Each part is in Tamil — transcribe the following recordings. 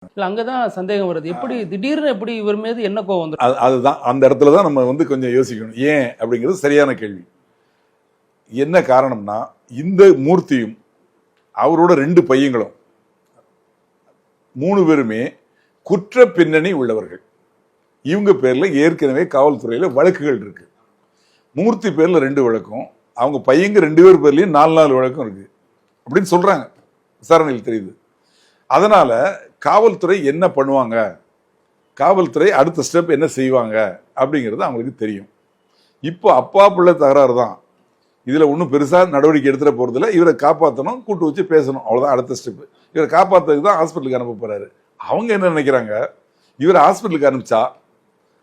இல்ல அங்கதான் சந்தேகம் வருது. எப்படி திடீர்னு எப்படி இவர் மீது என்ன கோவம் வந்துரும்? அதுதான் அந்த இடத்துல தான் நம்ம வந்து கொஞ்சம் யோசிக்கணும். ஏன் அப்படிங்கிறது சரியான கேள்வி. என்ன காரணம்னா, இந்த மூர்த்தியும் அவரோட 2 பையங்களும் 3 பேருமே குற்ற பின்னணி உள்ளவர்கள். இவங்க பேர்ல ஏற்கனவே காவல்துறையில வழக்குகள் இருக்கு. மூர்த்தி பேர்ல 2 வழக்கும், அவங்க பையங்க 2 பேர் பேர்லயும் 4 வழக்கும் இருக்கு அப்படின்னு சொல்றாங்க. விசாரணையில் தெரியுது. அதனால காவல்துறை என்ன பண்ணுவாங்க, காவல்துறை அடுத்த ஸ்டெப் என்ன செய்வாங்க அப்படிங்கிறது அவங்களுக்கு தெரியும். இப்போ அப்பா பிள்ளை தகராறு தான், இதுல ஒன்றும் பெருசா நடவடிக்கை எடுத்துட போறதில்ல. இவரை காப்பாற்றணும், கூட்டு வச்சு பேசணும், அவ்வளவுதான் அடுத்த ஸ்டெப். இவரை காப்பாற்றுறதுக்கு தான் ஹாஸ்பிட்டலுக்கு அனுப்ப போறாரு. அவங்க என்ன நினைக்கிறாங்க, இவரை ஹாஸ்பிட்டலுக்கு அனுப்பிச்சா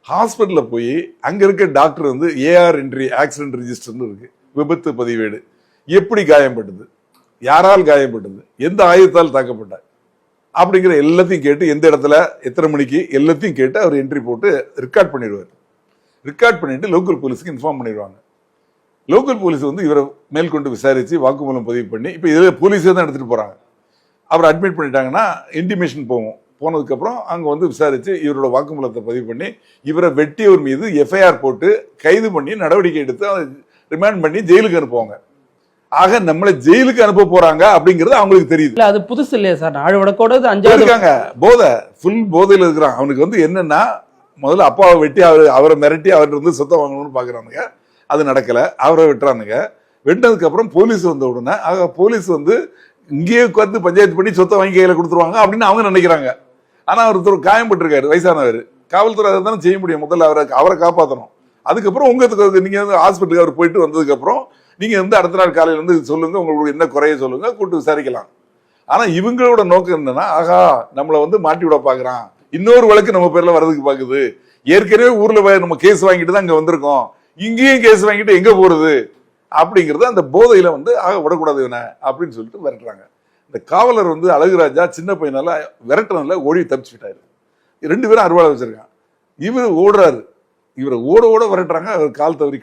ஹாஸ்பிட்டல்ல போய் அங்க இருக்க டாக்டர் வந்து ஏஆர் என்ட்ரி ஆக்சிடென்ட் ரிஜிஸ்டர்னு இருக்கு, விபத்து பதிவேடு, எப்படி காயப்பட்டது, யாரால் காயப்பட்டது, எந்த ஆயுதத்தால் தாக்கப்பட்டார் அப்படிங்கிற எல்லாத்தையும் கேட்டு, எந்த இடத்துல எத்தனை மணிக்கு எல்லாத்தையும் கேட்டு அவர் என்ட்ரி போட்டு ரெக்கார்ட் பண்ணிடுவார். ரெக்கார்ட் பண்ணிட்டு லோக்கல் போலீஸுக்கு இன்ஃபார்ம் பண்ணிடுவாங்க. லோக்கல் போலீஸ் வந்து இவரை மேற்கொண்டு விசாரிச்சு வாக்குமூலம் பதிவு பண்ணி, இப்போ இதில் போலீஸே தான் எடுத்துட்டு போறாங்க. அவரை அட்மிட் பண்ணிட்டாங்கன்னா இன்டிமேஷன் போவோம். போனதுக்கப்புறம் அங்கே வந்து விசாரிச்சு இவரோட வாக்குமூலத்தை பதிவு பண்ணி இவரை வெட்டியவர் மீது எஃப்ஐஆர் போட்டு கைது பண்ணி நடவடிக்கை எடுத்து ரிமாண்ட் பண்ணி ஜெயிலுக்கு அனுப்புவாங்க. ஆக நம்மளை ஜெயிலுக்கு அனுப்ப போறாங்க அப்படிங்கிறது அவங்களுக்கு தெரியுது. இல்ல அது புதுசு இல்லையா சார்? 4 வழக்கோட 5வது இருக்காங்க. போதை, ஃபுல் போதையில் இருக்கிறான். அவனுக்கு வந்து என்னன்னா, முதல்ல அப்பாவை வெட்டி அவரை மிரட்டி அவர்கிட்ட இருந்து சொத்தை வாங்கணும்னு பாக்குறானுங்க. அது நடக்கல. அவரை வெட்டுறானுங்க. வெட்டினதுக்கு அப்புறம் போலீஸ் வந்த உடனே போலீஸ் வந்து இங்கேயே உட்காந்து பஞ்சாயத்து பண்ணி சொத்தை வாங்கி கையில கொடுத்துருவாங்க அப்படின்னு அவங்க நினைக்கிறாங்க. ஆனா அவர் காயப்பட்டிருக்காரு, வயசானவர். காவல்துறை அதை தானே செய்ய முடியும். முதல்ல அவரை காப்பாற்றணும். அதுக்கப்புறம் உங்களுக்கு நீங்க வந்து ஹாஸ்பிட்டலுக்கு அவர் போயிட்டு வந்ததுக்கு அப்புறம் நீங்க வந்து அடுத்த நாள் காலையில வந்து சொல்லுங்க, உங்களுக்கு என்ன குறைய சொல்லுங்க, கூட்டு விசாரிக்கலாம். ஆனா இவங்களோட நோக்கம் என்னன்னா, ஆகா நம்மளை வந்து மாட்டி விட பாக்குறான், இன்னொரு வழக்கு நம்ம பேர்ல வர்றதுக்கு பாக்குது, ஏற்கனவே ஊர்ல நம்ம கேஸ் வாங்கிட்டு தான் இங்க வந்திருக்கோம், இங்கேயும் கேஸ் வாங்கிட்டு எங்க போறது அப்படிங்கறது அந்த போதையில வந்து விடக்கூடாது இவனை அப்படின்னு சொல்லிட்டு விரட்டுறாங்க. இந்த காவலர் வந்து அழகுராஜா சின்ன பையனால விரட்டுறதுல ஓடி தப்பிச்சுட்டாரு. 2 பேரும் அறுவாளை வச்சிருக்கான். இவர் ஓடுறாரு, இவரை ஓட விரட்டுறாங்க. அவர் கால் தவறி